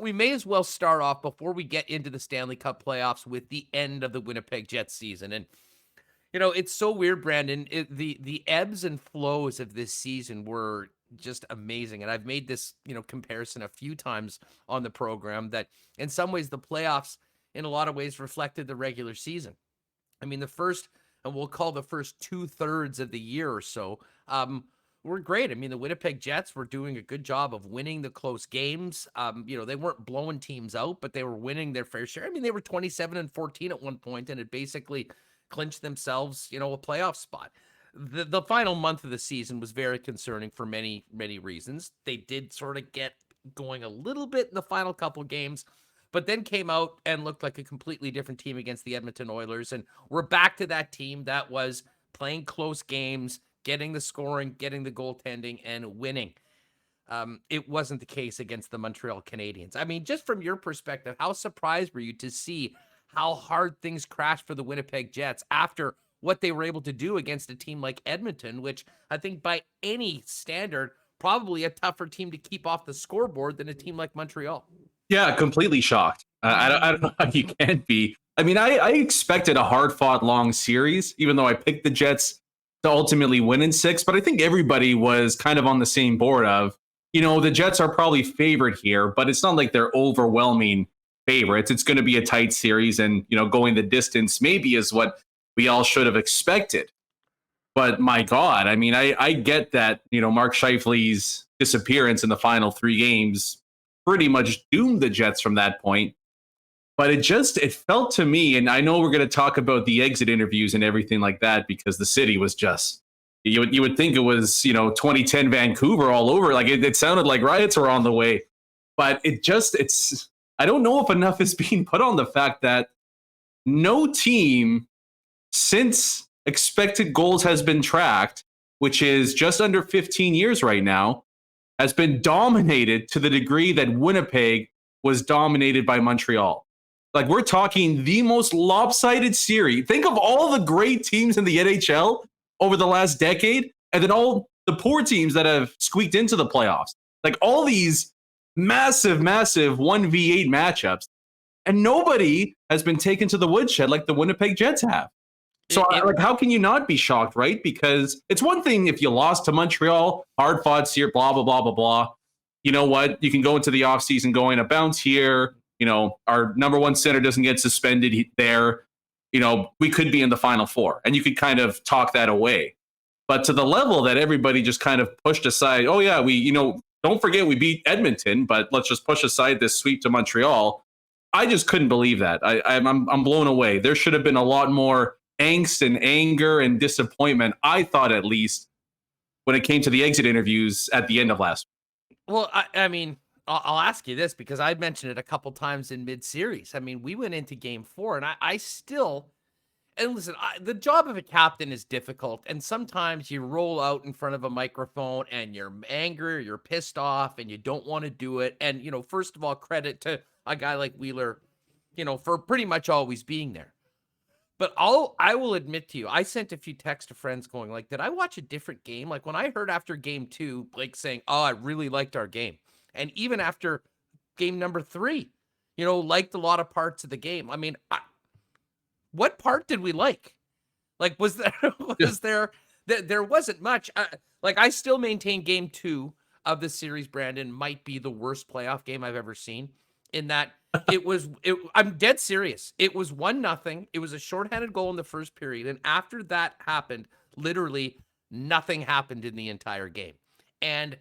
we may as well start off before we get into the Stanley Cup playoffs with the end of the Winnipeg Jets season. And it's so weird, Brandon. The ebbs and flows of this season were just amazing. And I've made this, comparison a few times on the program that in some ways the playoffs in a lot of ways reflected the regular season. I mean, the first, and we'll call the first 2/3 of the year or so, were great. I mean, the Winnipeg Jets were doing a good job of winning the close games. They weren't blowing teams out, but they were winning their fair share. I mean, they were 27-14 at one point, and it basically clinched themselves, a playoff spot. The final month of the season was very concerning for many, many reasons. They did sort of get going a little bit in the final couple games, but then came out and looked like a completely different team against the Edmonton Oilers. And we're back to that team that was playing close games, getting the scoring, getting the goaltending, and winning. It wasn't the case against the Montreal Canadiens. I mean, just from your perspective, how surprised were you to see how hard things crashed for the Winnipeg Jets after what they were able to do against a team like Edmonton, which I think by any standard, probably a tougher team to keep off the scoreboard than a team like Montreal? Yeah, completely shocked. I don't know how you can't be. I mean, I expected a hard-fought, long series, even though I picked the Jets to ultimately win in 6. But I think everybody was kind of on the same board of, the Jets are probably favored here, but it's not like they're overwhelming favorites. It's going to be a tight series, and, going the distance maybe is what we all should have expected. But my God, I mean, I get that, Mark Scheifele's disappearance in the final 3 games pretty much doomed the Jets from that point. But it felt to me, and I know we're going to talk about the exit interviews and everything like that, because the city was just, you would think it was, 2010 Vancouver all over. Like it sounded like riots were on the way. But I don't know if enough is being put on the fact that no team since expected goals has been tracked, which is just under 15 years right now, has been dominated to the degree that Winnipeg was dominated by Montreal. Like, we're talking the most lopsided series. Think of all the great teams in the NHL over the last decade, and then all the poor teams that have squeaked into the playoffs. Like, all these massive 1v8 matchups, and nobody has been taken to the woodshed like the Winnipeg Jets have. So, how can you not be shocked, right? Because it's one thing if you lost to Montreal, hard fought here, blah, blah, blah, blah, blah. You know what? You can go into the offseason going a bounce here. Our number one center doesn't get suspended there. We could be in the Final Four, and you could kind of talk that away. But to the level that everybody just kind of pushed aside, oh, yeah, don't forget we beat Edmonton, but let's just push aside this sweep to Montreal. I just couldn't believe that. I'm blown away. There should have been a lot more angst and anger and disappointment, I thought, at least, when it came to the exit interviews at the end of last week. Well, I mean, I'll ask you this because I mentioned it a couple times in mid-series. I mean, we went into game 4, and I still, and listen, the job of a captain is difficult, and sometimes you roll out in front of a microphone and you're angry, you're pissed off, and you don't want to do it. And, first of all, credit to a guy like Wheeler, for pretty much always being there. But I will admit to you, I sent a few texts to friends going like, did I watch a different game? Like when I heard after game 2, Blake saying, oh, I really liked our game. And even after game number 3, liked a lot of parts of the game. I mean, what part did we like? Like, there wasn't much. I still maintain game 2 of the series, Brandon, might be the worst playoff game I've ever seen, in that I'm dead serious. It was 1-0. It was a shorthanded goal in the first period. And after that happened, literally nothing happened in the entire game. And,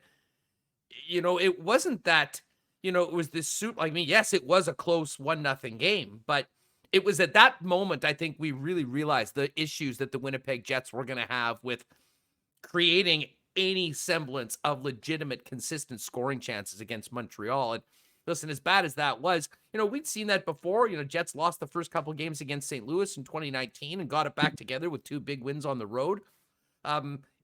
it wasn't that, it was this suit. I mean, yes, it was a close 1-0 game, but it was at that moment, I think we really realized the issues that the Winnipeg Jets were going to have with creating any semblance of legitimate, consistent scoring chances against Montreal. And listen, as bad as that was, we'd seen that before. Jets lost the first couple games against St. Louis in 2019 and got it back together with 2 big wins on the road.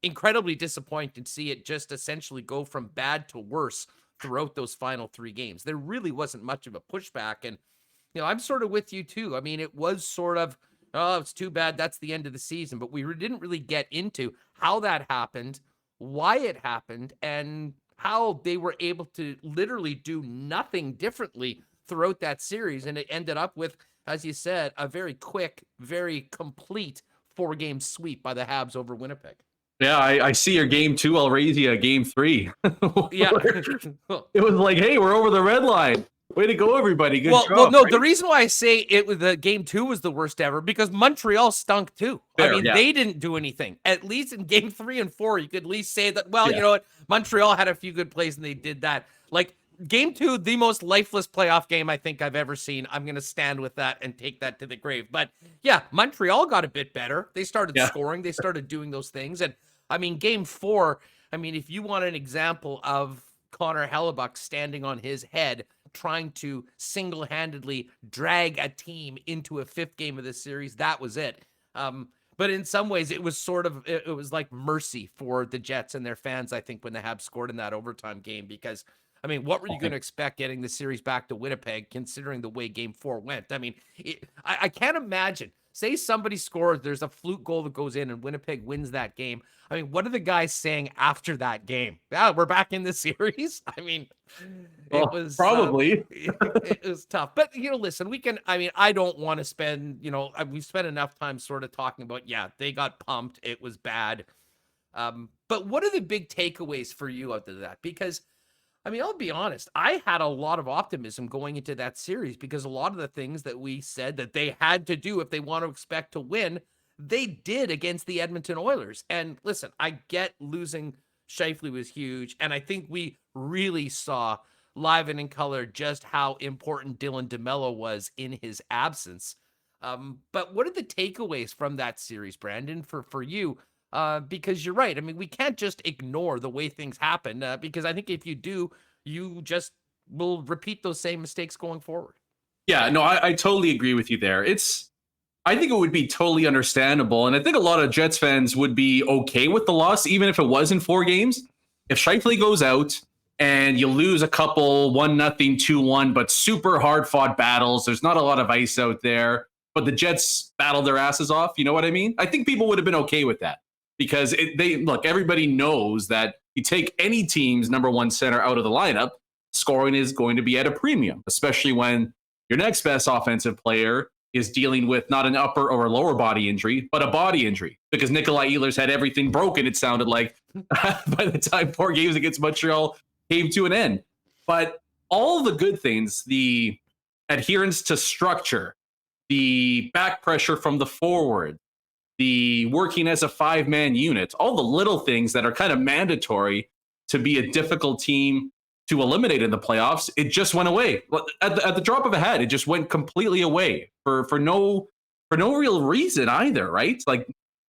Incredibly disappointed to see it just essentially go from bad to worse throughout those final 3 games. There really wasn't much of a pushback. And, I'm sort of with you too. I mean, it was sort of, oh, it's too bad that's the end of the season. But we didn't really get into how that happened, why it happened, and how they were able to literally do nothing differently throughout that series. And it ended up with, as you said, a very quick, very complete 4-game sweep by the Habs over Winnipeg. Yeah, I see your game 2. I'll raise you a game 3. Yeah. It was like, hey, we're over the red line. Way to go, everybody. Good Well, job. no, Right? the reason why I say it was the game 2 was the worst ever because Montreal stunk too. I Fair, mean, yeah. they didn't do anything. At least in game 3 and 4, you could at least say that, well, Yeah. you know what? Montreal had a few good plays and they did that. Like game 2, the most lifeless playoff game I think I've ever seen. I'm going to stand with that and take that to the grave. But yeah, Montreal got a bit better. They started Yeah. scoring, they started doing those things. And I mean, game 4, I mean, if you want an example of Connor Hellebuck standing on his head, trying to single-handedly drag a team into a 5th game of the series, that was it. But in some ways, it was sort of, it was like mercy for the Jets and their fans, I think, when the Habs scored in that overtime game, because, I mean, what were you going to expect getting the series back to Winnipeg, considering the way game 4 went? I mean, I can't imagine. Say somebody scores, there's a fluke goal that goes in and Winnipeg wins that game. I mean, what are the guys saying after that game? Yeah, we're back in the series. I mean, it was probably it was tough. But you know, listen, I don't want to spend, we've spent enough time sort of talking about, yeah, they got pumped. It was bad. But what are the big takeaways for you out of that? Because I mean, I'll be honest, I had a lot of optimism going into that series because a lot of the things that we said that they had to do if they want to expect to win, they did against the Edmonton Oilers. And listen, I get losing Scheifele was huge, and I think we really saw live and in color just how important Dylan DeMello was in his absence. But what are the takeaways from that series, Brandon, for you? Because you're right. I mean, we can't just ignore the way things happen because I think if you do, you just will repeat those same mistakes going forward. Yeah, no, I totally agree with you there. I think it would be totally understandable. And I think a lot of Jets fans would be okay with the loss, even if it was in 4 games. If Scheifele goes out and you lose a couple 1-0, 2-1, but super hard fought battles, there's not a lot of ice out there, but the Jets battled their asses off. You know what I mean? I think people would have been okay with that because everybody knows that you take any team's number 1 center out of the lineup, scoring is going to be at a premium, especially when your next best offensive player is dealing with not an upper or a lower body injury, but a body injury because Nikolai Ehlers had everything broken, it sounded like, by the time 4 games against Montreal came to an end. But all the good things, the adherence to structure, the back pressure from the forward, the working as a 5-man unit, all the little things that are kind of mandatory to be a difficult team to eliminate in the playoffs, it just went away at the drop of a hat. It just went completely away for no real reason either, right? Like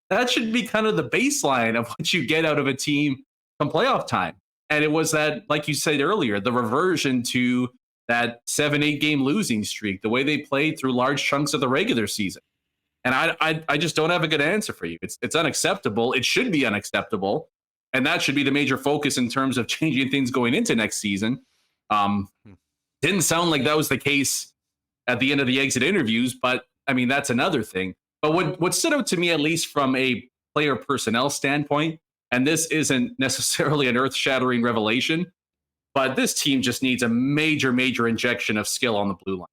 that should be kind of the baseline of what you get out of a team come playoff time. And it was that, like you said earlier, the reversion to that 7-8 game losing streak, the way they played through large chunks of the regular season. And I just don't have a good answer for you. It's unacceptable. It should be unacceptable. And that should be the major focus in terms of changing things going into next season. Didn't sound like that was the case at the end of the exit interviews, but I mean, that's another thing. But what stood out to me, at least from a player personnel standpoint, and this isn't necessarily an earth-shattering revelation, but this team just needs a major injection of skill on the blue line.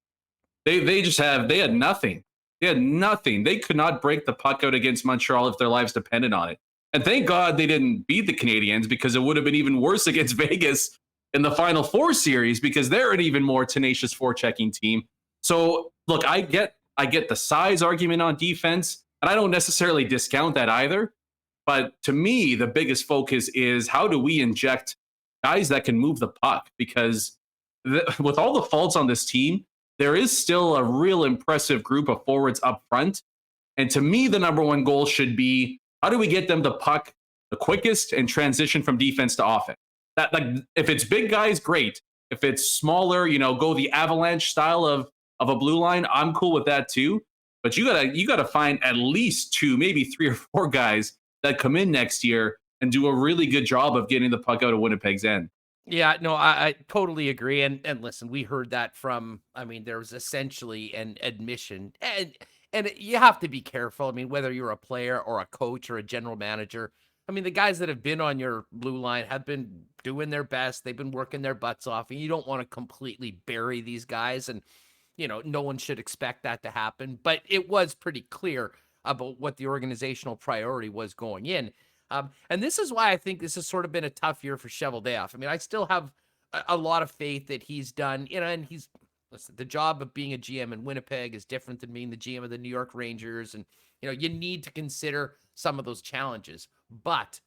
They had nothing. They had nothing. They could not break the puck out against Montreal if their lives depended on it. And thank God they didn't beat the Canadiens because it would have been even worse against Vegas in the Final Four series because they're an even more tenacious forechecking team. So look, I get the size argument on defense, and I don't necessarily discount that either. But to me, the biggest focus is how do we inject guys that can move the puck? Because with all the faults on this team, there is still a real impressive group of forwards up front. And to me, the number 1 goal should be how do we get them the puck the quickest and transition from defense to offense? That, like, if it's big guys, great. If it's smaller, go the avalanche style of a blue line, I'm cool with that too. But you gotta find at least 2, maybe 3 or 4 guys that come in next year and do a really good job of getting the puck out of Winnipeg's end. Yeah, no, I totally agree. And listen, we heard that from, I mean, there was essentially an admission, and you have to be careful. I mean, whether you're a player or a coach or a general manager, I mean, the guys that have been on your blue line have been doing their best. They've been working their butts off, and you don't want to completely bury these guys. And, no one should expect that to happen. But it was pretty clear about what the organizational priority was going in. And this is why I think this has sort of been a tough year for Cheveldayoff. I mean, I still have a lot of faith that he's done, and listen, the job of being a GM in Winnipeg is different than being the GM of the New York Rangers. And, you need to consider some of those challenges. But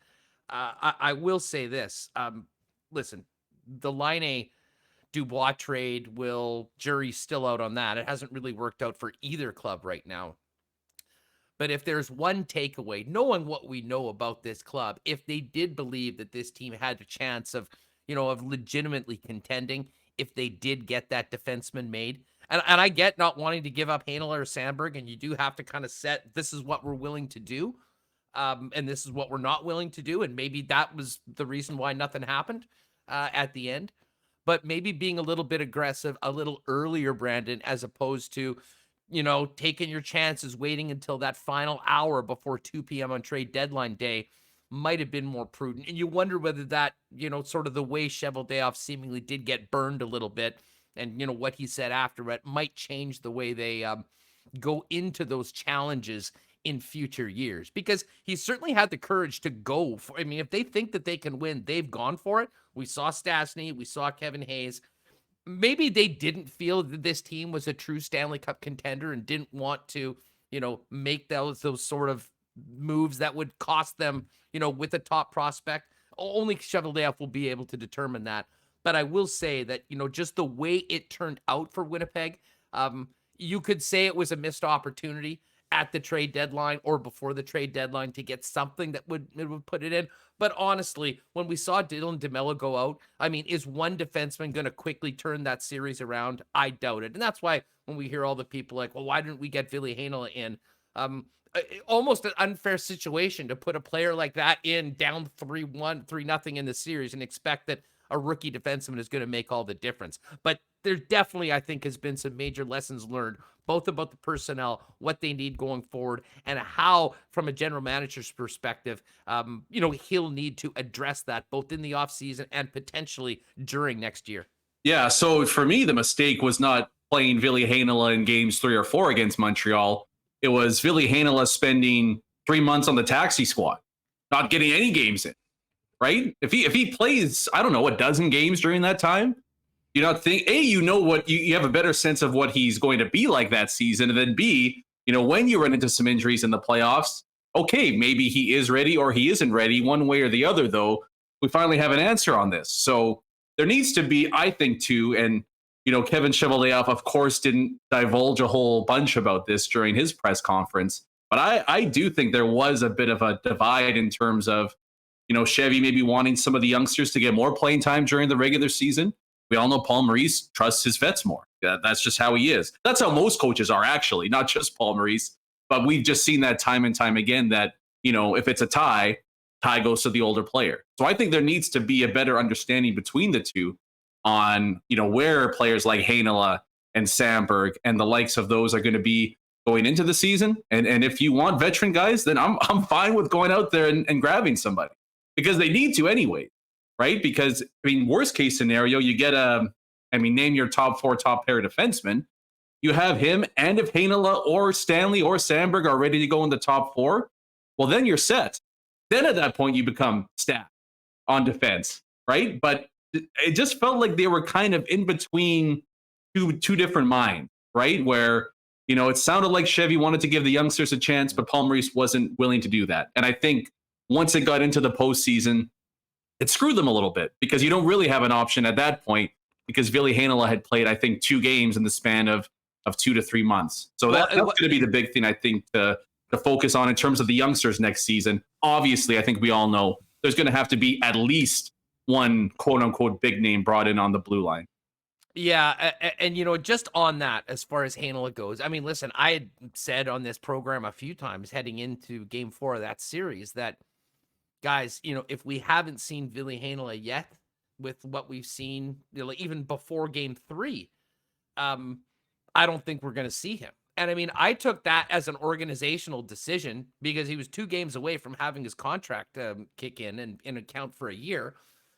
I will say this. Listen, the Line Dubois trade jury's still out on that. It hasn't really worked out for either club right now. But if there's one takeaway, knowing what we know about this club, if they did believe that this team had a chance of, of legitimately contending, if they did get that defenseman made, and I get not wanting to give up Hanel or Sandberg, and you do have to kind of set, this is what we're willing to do, and this is what we're not willing to do, and maybe that was the reason why nothing happened at the end. But maybe being a little bit aggressive a little earlier, Brandon, as opposed to, taking your chances, waiting until that final hour before 2 p.m. on trade deadline day might have been more prudent. And you wonder whether that, sort of the way Cheveldayoff seemingly did get burned a little bit, and, what he said after it might change the way they go into those challenges in future years, because he certainly had the courage to go for, I mean, if they think that they can win, they've gone for it. We saw Stastny, we saw Kevin Hayes. Maybe they didn't feel that this team was a true Stanley Cup contender and didn't want to, make those sort of moves that would cost them, with a top prospect. Only Cheveldayoff will be able to determine that. But I will say that, just the way it turned out for Winnipeg, you could say it was a missed opportunity at the trade deadline or before the trade deadline to get something that would put it in. But honestly, when we saw Dylan DeMello go out, I mean, is one defenseman going to quickly turn that series around? I doubt it. And that's why when we hear all the people like, well, why didn't we get Ville Heinola in? Almost an unfair situation to put a player like that in down 3-1, 3-0 in the series and expect that a rookie defenseman is going to make all the difference. But there definitely, I think, has been some major lessons learned, both about the personnel, what they need going forward, and how, from a general manager's perspective, he'll need to address that both in the offseason and potentially during next year. Yeah, so for me, the mistake was not playing Ville Heinola in games 3 or 4 against Montreal. It was Ville Heinola spending 3 months on the taxi squad, not getting any games in. Right? If he plays, I don't know, a dozen games during that time, you not think what you have a better sense of what he's going to be like that season, and then B, when you run into some injuries in the playoffs, okay, maybe he is ready or he isn't ready, one way or the other. Though we finally have an answer on this, so there needs to be, I think, too, and Kevin Cheveldayoff, of course, didn't divulge a whole bunch about this during his press conference, but I do think there was a bit of a divide in terms of, Chevy maybe wanting some of the youngsters to get more playing time during the regular season. We all know Paul Maurice trusts his vets more. That's just how he is. That's how most coaches are, actually, not just Paul Maurice. But we've just seen that time and time again that, if it's a tie goes to the older player. So I think there needs to be a better understanding between the two on, where players like Heinola and Sandberg and the likes of those are going to be going into the season. And if you want veteran guys, then I'm fine with going out there and grabbing somebody, because they need to anyway, right? Because, worst case scenario, you get name your top 4 top pair defensemen. You have him, and if Heinola or Stanley or Sandberg are ready to go in the top 4, well, then you're set. Then at that point, you become stacked on defense, right? But it just felt like they were kind of in between two different minds, right? Where, it sounded like Chevy wanted to give the youngsters a chance, but Paul Maurice wasn't willing to do that. And I think once it got into the postseason, it screwed them a little bit, because you don't really have an option at that point, because Ville Heinola had played, I think, 2 games in the span of 2 to 3 months. So that's going to be the big thing, I think, to focus on in terms of the youngsters next season. Obviously, I think we all know there's going to have to be at least one quote-unquote big name brought in on the blue line. Yeah, and just on that, as far as Heinola goes, listen, I had said on this program a few times heading into Game 4 of that series that, guys, if we haven't seen Ville Heinola yet, with what we've seen, even before Game 3, I don't think we're going to see him. And I mean, I took that as an organizational decision because he was 2 games away from having his contract kick in and account for a year.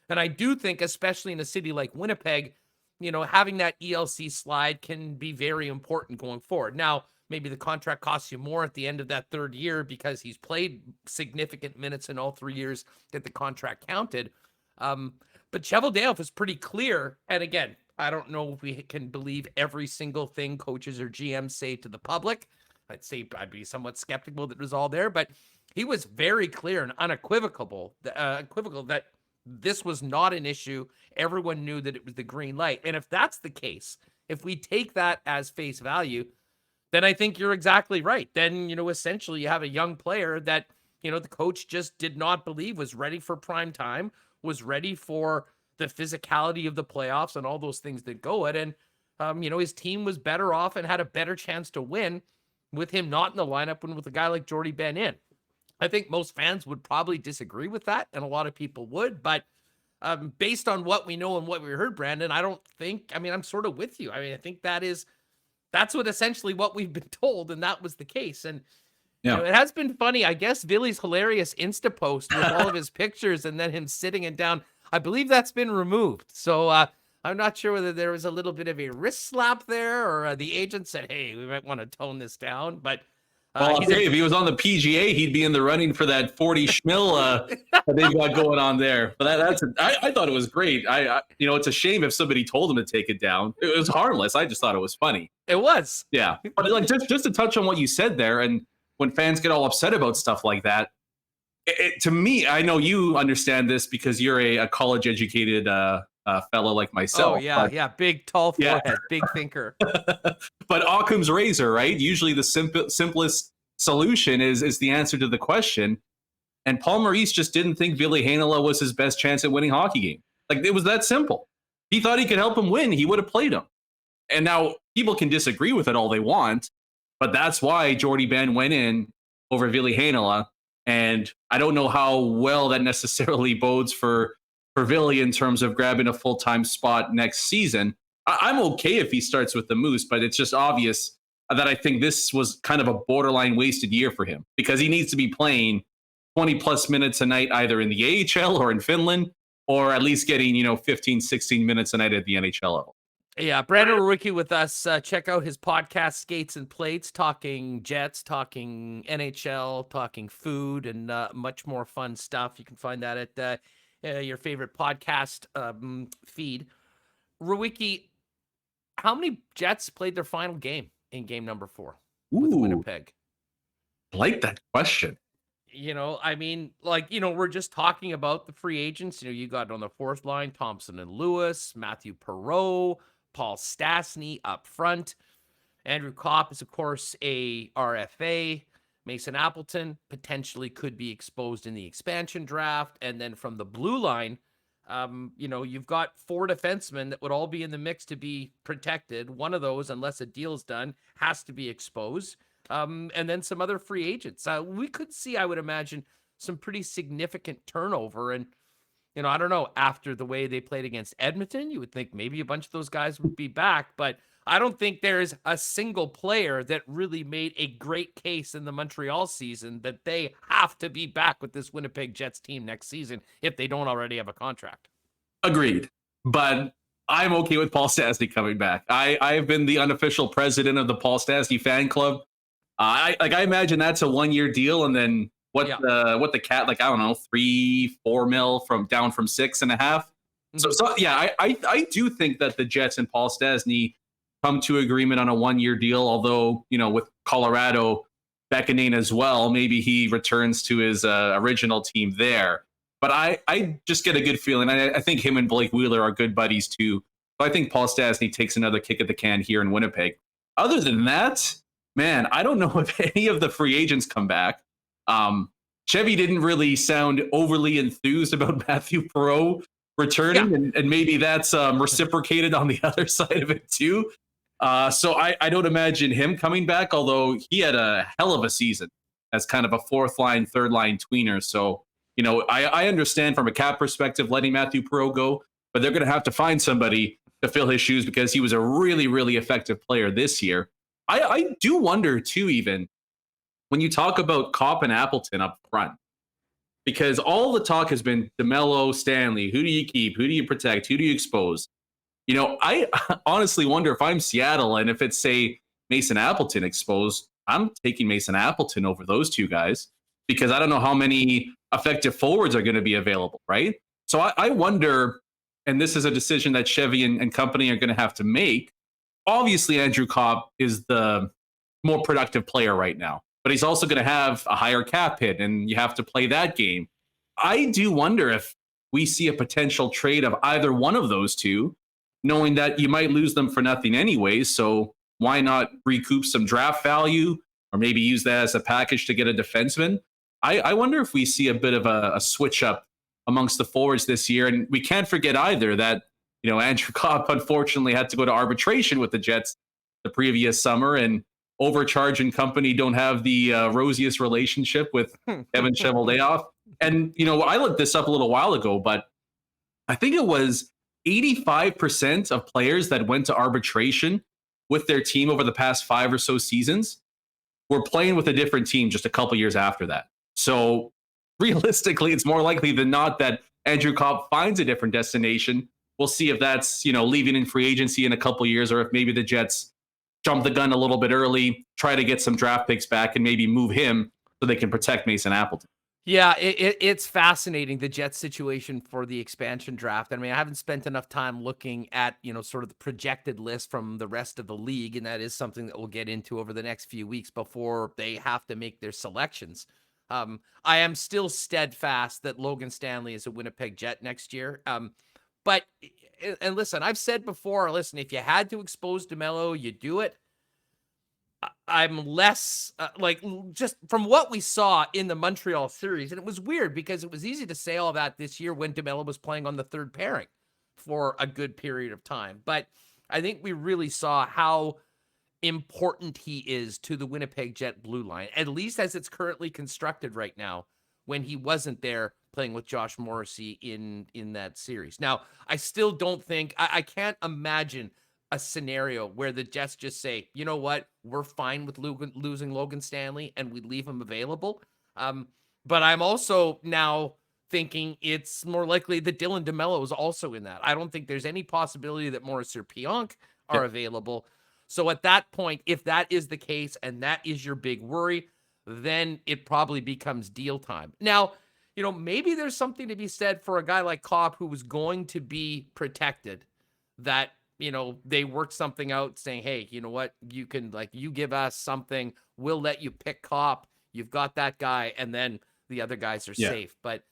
And I do think, especially in a city like Winnipeg, having that ELC slide can be very important going forward. Now, maybe the contract costs you more at the end of that 3rd year because he's played significant minutes in all 3 years that the contract counted. But Cheveldayoff is pretty clear. And again, I don't know if we can believe every single thing coaches or GMs say to the public. I'd be somewhat skeptical that it was all there, but he was very clear and unequivocal that this was not an issue. Everyone knew that it was the green light. And if that's the case, if we take that as face value, then I think you're exactly right. Then, essentially you have a young player that, the coach just did not believe was ready for prime time, was ready for the physicality of the playoffs and all those things that go it. And, his team was better off and had a better chance to win with him not in the lineup and with a guy like Jordie Benn in. I think most fans would probably disagree with that, and a lot of people would. But based on what we know and what we heard, Brandon, I'm sort of with you. I think that's essentially what we've been told, and that was the case. And it has been funny. I guess Billy's hilarious Insta post with all of his pictures and then him sitting it down, I believe that's been removed. So I'm not sure whether there was a little bit of a wrist slap there or the agent said, hey, we might want to tone this down. But I'll say if he was on the PGA, he'd be in the running for that 40 schmil that they've got going on there. But I thought it was great. It's a shame if somebody told him to take it down. It was harmless. I just thought it was funny. It was. Yeah. But just to touch on what you said there, and when fans get all upset about stuff like that, to me, I know you understand this because you're a college-educated fellow like myself. Oh, yeah. Big, tall forehead, big thinker. But Occam's razor, right? Usually the simplest solution is the answer to the question. And Paul Maurice just didn't think Ville Heinola was his best chance at winning hockey game. Like, it was that simple. He thought he could help him win. He would have played him. And now people can disagree with it all they want, but that's why Jordie Benn went in over Ville Heinola. And I don't know how well that necessarily bodes for Ville in terms of grabbing a full-time spot next season. I'm okay if he starts with the Moose, but it's just obvious that I think this was kind of a borderline wasted year for him because he needs to be playing 20-plus minutes a night either in the AHL or in Finland, or at least getting, 15, 16 minutes a night at the NHL level. Yeah, Brandon Reuwcki with us. Check out his podcast, Skates and Plates, talking Jets, talking NHL, talking food, and much more fun stuff. You can find that at your favorite podcast feed. Reuwcki, how many Jets played their final game in game number 4 with Winnipeg? I like that question. We're just talking about the free agents. You got on the 4th line, Thompson and Lewis, Matthew Perreault, Paul Stastny up front. Andrew Kopp is, of course, a RFA. Mason Appleton potentially could be exposed in the expansion draft. And then from the blue line, you've got 4 defensemen that would all be in the mix to be protected. One of those, unless a deal's done, has to be exposed. And then some other free agents. We could see, I would imagine, some pretty significant turnover. And I don't know, after the way they played against Edmonton, you would think maybe a bunch of those guys would be back, but I don't think there's a single player that really made a great case in the Montreal season that they have to be back with this Winnipeg Jets team next season if they don't already have a contract. Agreed. But I'm okay with Paul Stastny coming back. I've been the unofficial president of the Paul Stastny fan club. I imagine that's a 1-year deal, and then what the cat, I don't know, 3-4 mil from 6.5. Mm-hmm. So yeah, I do think that the Jets and Paul Stastny come to agreement on a 1-year deal. Although with Colorado beckoning as well, maybe he returns to his original team there. But I just get a good feeling. I think him and Blake Wheeler are good buddies too. But I think Paul Stastny takes another kick at the can here in Winnipeg. Other than that, man, I don't know if any of the free agents come back. Chevy didn't really sound overly enthused about Matthew Perreault returning, and maybe that's reciprocated on the other side of it too. So I don't imagine him coming back, although he had a hell of a season as kind of a 4th line, 3rd line tweener. So, I understand from a cap perspective letting Matthew Perreault go, but they're going to have to find somebody to fill his shoes because he was a really, really effective player this year. I do wonder too, even when you talk about Kopp and Appleton up front, because all the talk has been DeMello, Stanley. Who do you keep? Who do you protect? Who do you expose? I honestly wonder if I'm Seattle and if it's, say, Mason Appleton exposed, I'm taking Mason Appleton over those two guys because I don't know how many effective forwards are going to be available, right? So I wonder, and this is a decision that Chevy and company are going to have to make. Obviously, Andrew Copp is the more productive player right now, but he's also going to have a higher cap hit, and you have to play that game. I do wonder if we see a potential trade of either one of those two, knowing that you might lose them for nothing anyway. So why not recoup some draft value or maybe use that as a package to get a defenseman? I wonder if we see a bit of a switch up amongst the forwards this year. And we can't forget either that, Andrew Copp unfortunately had to go to arbitration with the Jets the previous summer, and Overcharge and company don't have the rosiest relationship with Kevin Cheveldayoff. And, I looked this up a little while ago, but I think it was 85% of players that went to arbitration with their team over the past 5 or so seasons were playing with a different team just a couple years after that. So realistically, it's more likely than not that Andrew Copp finds a different destination. We'll see if that's, leaving in free agency in a couple years, or if maybe the Jets jump the gun a little bit early, try to get some draft picks back and maybe move him so they can protect Mason Appleton. Yeah, it's fascinating, the Jets situation for the expansion draft. I mean, I haven't spent enough time looking at, sort of the projected list from the rest of the league, and that is something that we'll get into over the next few weeks before they have to make their selections. I am still steadfast that Logan Stanley is a Winnipeg Jet next year. But listen, I've said before, listen, if you had to expose DeMello, you do it. I'm less just from what we saw in the Montreal series. And it was weird because it was easy to say all that this year when DeMello was playing on the third pairing for a good period of time. But I think we really saw how important he is to the Winnipeg Jet blue line, at least as it's currently constructed right now, when he wasn't there playing with Josh Morrissey in that series. Now, I still don't think, I can't imagine a scenario where the Jets just say, you know what, we're fine with losing Logan Stanley and we leave him available. But I'm also now thinking it's more likely that Dylan DeMello is also in that. I don't think there's any possibility that Morris or Pionk are available. So at that point, if that is the case and that is your big worry, then it probably becomes deal time. Now, maybe there's something to be said for a guy like Kopp who was going to be protected, that, they worked something out saying, hey, you know what, you can, you give us something, we'll let you pick Kopp. You've got that guy, and then the other guys are safe. But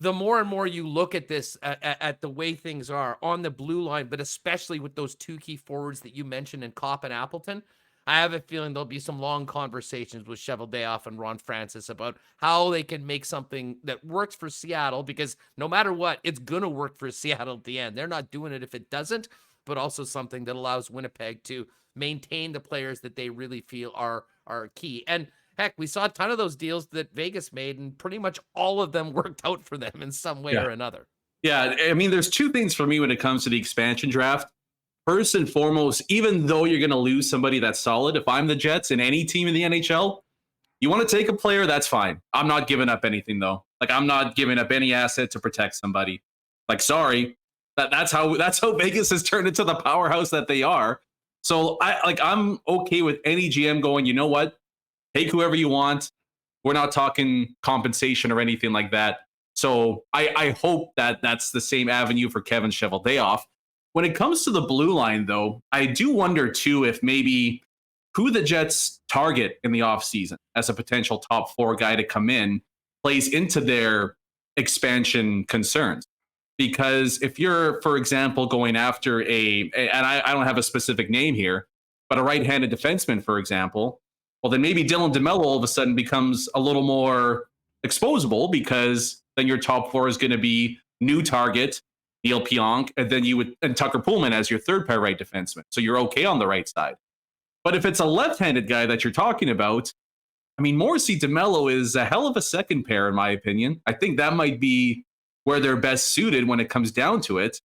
the more and more you look at this, at the way things are on the blue line, but especially with those two key forwards that you mentioned in Kopp and Appleton, I have a feeling there'll be some long conversations with Cheveldayoff and Ron Francis about how they can make something that works for Seattle, because no matter what, it's going to work for Seattle at the end. They're not doing it if it doesn't, but also something that allows Winnipeg to maintain the players that they really feel are key. And heck, we saw a ton of those deals that Vegas made, and pretty much all of them worked out for them in some way or another. Yeah, I mean, there's two things for me when it comes to the expansion draft. First and foremost, even though you're going to lose somebody that's solid, if I'm the Jets in any team in the NHL, you want to take a player, that's fine. I'm not giving up anything, though. I'm not giving up any asset to protect somebody. Sorry. That's how Vegas has turned into the powerhouse that they are. So I'm okay with any GM going, you know what? Take whoever you want. We're not talking compensation or anything like that. So I hope that that's the same avenue for Kevin Cheveldayoff. When it comes to the blue line, though, I do wonder, too, if maybe who the Jets target in the offseason as a potential top 4 guy to come in plays into their expansion concerns. Because if you're, for example, going after and I don't have a specific name here, but a right-handed defenseman, for example, well, then maybe Dylan DeMello all of a sudden becomes a little more exposable, because then your top 4 is going to be new target, Neil Pionk, and then and Tucker Pullman as your third pair right defenseman. So you're okay on the right side. But if it's a left-handed guy that you're talking about, I mean, Morrissey DeMello is a hell of a second pair, in my opinion. I think that might be where they're best suited when it comes down to it.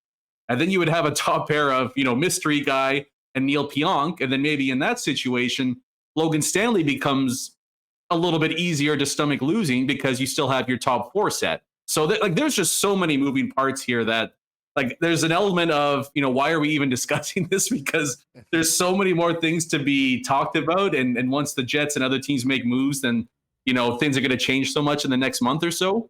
And then you would have a top pair of, mystery guy and Neil Pionk. And then maybe in that situation, Logan Stanley becomes a little bit easier to stomach losing because you still have your top 4 set. So there's just so many moving parts here that like there's an element of, why are we even discussing this? Because there's so many more things to be talked about. And once the Jets and other teams make moves, then, things are going to change so much in the next month or so.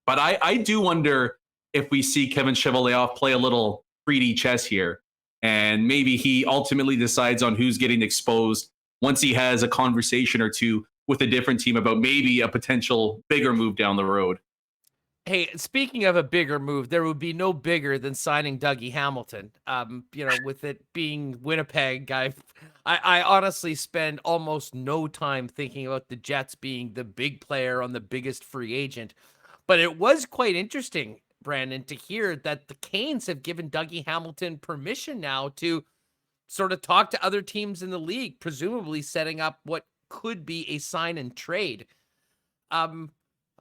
But I do wonder if we see Kevin Cheveldayoff play a little 3D chess here. And maybe he ultimately decides on who's getting exposed once he has a conversation or two with a different team about maybe a potential bigger move down the road. Hey, speaking of a bigger move, there would be no bigger than signing Dougie Hamilton. With it being Winnipeg, I honestly spend almost no time thinking about the Jets being the big player on the biggest free agent. But it was quite interesting, Brandon, to hear that the Canes have given Dougie Hamilton permission now to sort of talk to other teams in the league, presumably setting up what could be a sign and trade.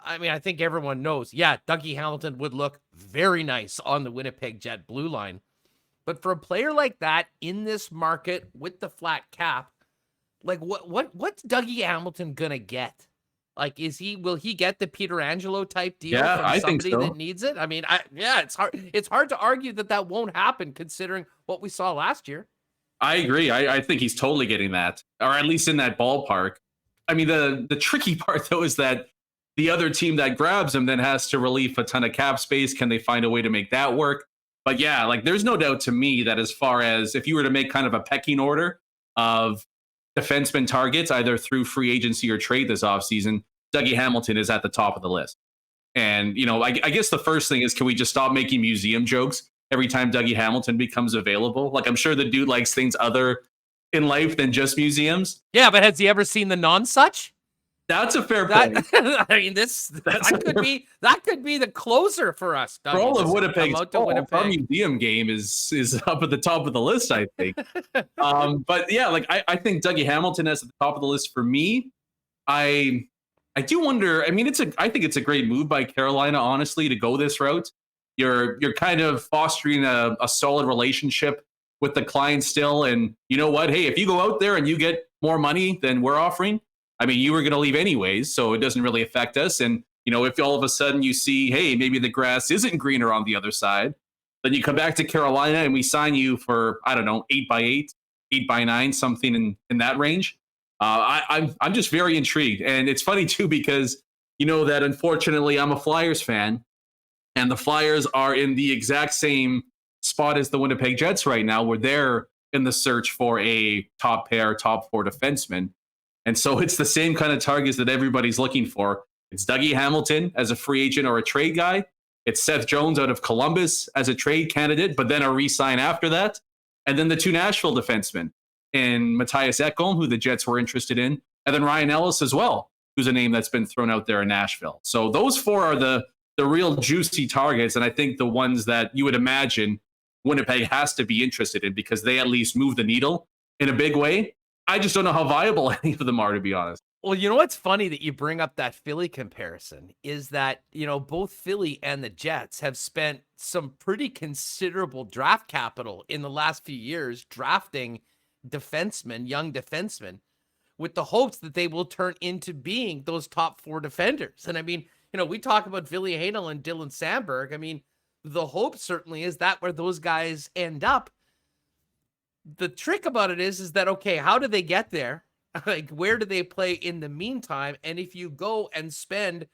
I think everyone knows, Dougie Hamilton would look very nice on the Winnipeg Jet blue line. But for a player like that in this market with the flat cap, like what's Dougie Hamilton gonna get? Like, will he get the Peter Angelo type deal from somebody that needs it? It's hard to argue that won't happen considering what we saw last year. I agree. I think he's totally getting that, or at least in that ballpark. I mean, the tricky part though is that the other team that grabs him then has to relieve a ton of cap space. Can they find a way to make that work? But there's no doubt to me that as far as if you were to make kind of a pecking order of defenseman targets, either through free agency or trade this offseason, Dougie Hamilton is at the top of the list. And, I guess the first thing is, can we just stop making museum jokes every time Dougie Hamilton becomes available? Like, I'm sure the dude likes things other in life than just museums. Yeah, but has he ever seen the non-such? That's a fair point. That could be the closer for us. For all of Winnipeg's our museum game is up at the top of the list, I think. But I think Dougie Hamilton is at the top of the list for me. I do wonder. I mean, I think it's a great move by Carolina, honestly, to go this route. You're kind of fostering a solid relationship with the client still, and you know what? Hey, if you go out there and you get more money than we're offering, I mean, you were going to leave anyways, so it doesn't really affect us. And, if all of a sudden you see, hey, maybe the grass isn't greener on the other side, then you come back to Carolina and we sign you for, I don't know, 8x8, 8x9, something in that range. I'm just very intrigued. And it's funny, too, because that unfortunately I'm a Flyers fan, and the Flyers are in the exact same spot as the Winnipeg Jets right now, where they're in the search for a top 4 defenseman. And so it's the same kind of targets that everybody's looking for. It's Dougie Hamilton as a free agent or a trade guy. It's Seth Jones out of Columbus as a trade candidate, but then a re-sign after that. And then the 2 Nashville defensemen in Matthias Ekholm, who the Jets were interested in, and then Ryan Ellis as well, who's a name that's been thrown out there in Nashville. So those 4 are the real juicy targets, and I think the ones that you would imagine Winnipeg has to be interested in because they at least move the needle in a big way. I just don't know how viable any of them are, to be honest. Well, what's funny that you bring up that Philly comparison is that, both Philly and the Jets have spent some pretty considerable draft capital in the last few years drafting young defensemen, with the hopes that they will turn into being those top 4 defenders. And I mean, we talk about Ville Heinola and Dylan Sandberg. I mean, the hope certainly is that where those guys end up. The trick about it is that, okay, how do they get there? Like, where do they play in the meantime? And if you go and spend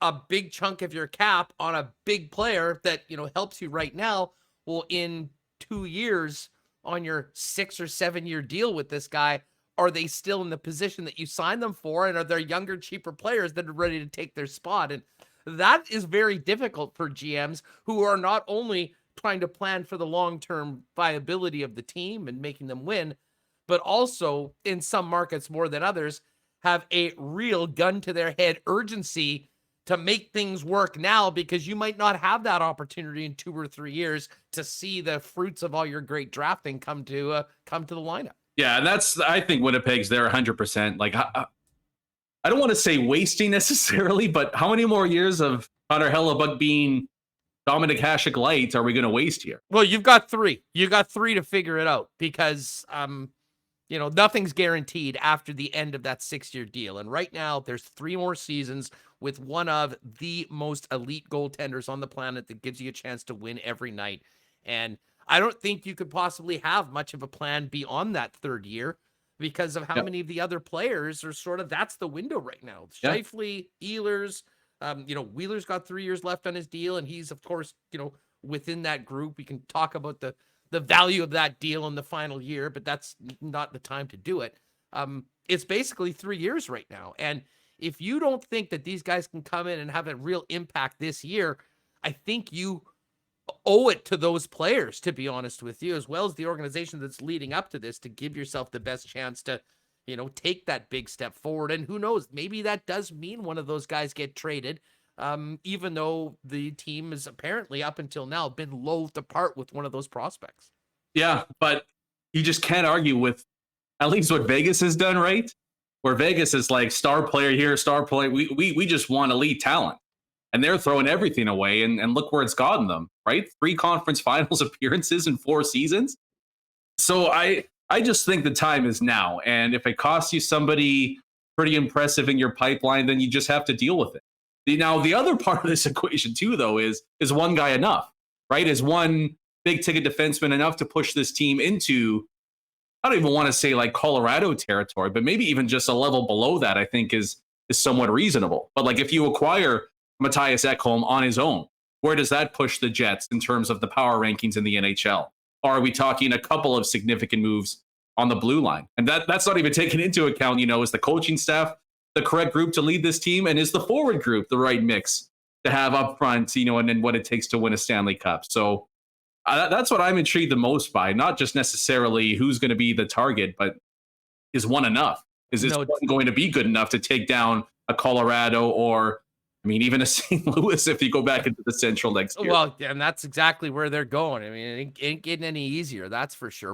a big chunk of your cap on a big player that, helps you right now, well, in 2 years on your 6 or 7 year deal with this guy, are they still in the position that you signed them for? And are there younger, cheaper players that are ready to take their spot? And that is very difficult for GMs who are not only trying to plan for the long-term viability of the team and making them win, but also in some markets more than others have a real gun to their head urgency to make things work now, because you might not have that opportunity in 2 or 3 years to see the fruits of all your great drafting come to the lineup. Yeah, and I think Winnipeg's there 100%. Like, I don't want to say wasting necessarily, but how many more years of Connor Hellebuck being Dominic Hasek light are we going to waste here? Well, you've got 3. You got 3 to figure it out because, nothing's guaranteed after the end of that 6-year deal. And right now, there's 3 more seasons with one of the most elite goaltenders on the planet that gives you a chance to win every night. And I don't think you could possibly have much of a plan beyond that 3rd year because of how many of the other players are sort of, that's the window right now. Yeah. Scheifele, Ehlers, Wheeler's got 3 years left on his deal, and he's, of course, within that group. We can talk about the value of that deal in the final year, but that's not the time to do it. It's basically 3 years right now. And if you don't think that these guys can come in and have a real impact this year, I think you owe it to those players, to be honest with you, as well as the organization that's leading up to this, to give yourself the best chance to, take that big step forward. And who knows, maybe that does mean one of those guys get traded, even though the team has apparently up until now been loath to part with one of those prospects. Yeah, but you just can't argue with at least what Vegas has done, right? Where Vegas is like star player here, star player. We just want elite talent. And they're throwing everything away, and look where it's gotten them, right? 3 conference finals appearances in 4 seasons. So I just think the time is now. And if it costs you somebody pretty impressive in your pipeline, then you just have to deal with it. Now, the other part of this equation too, though, is one guy enough, right? Is one big ticket defenseman enough to push this team into, I don't even want to say like Colorado territory, but maybe even just a level below that, I think is somewhat reasonable. But like if you acquire Matthias Ekholm on his own, where does that push the Jets in terms of the power rankings in the NHL? Or are we talking a couple of significant moves on the blue line? And that's not even taken into account, is the coaching staff the correct group to lead this team? And is the forward group the right mix to have up front, and then what it takes to win a Stanley Cup? So that's what I'm intrigued the most by, not just necessarily who's going to be the target, but is one enough? Is this one going to be good enough to take down a Colorado or, even a St. Louis if you go back into the Central next year? Well, and that's exactly where they're going. It ain't getting any easier, that's for sure.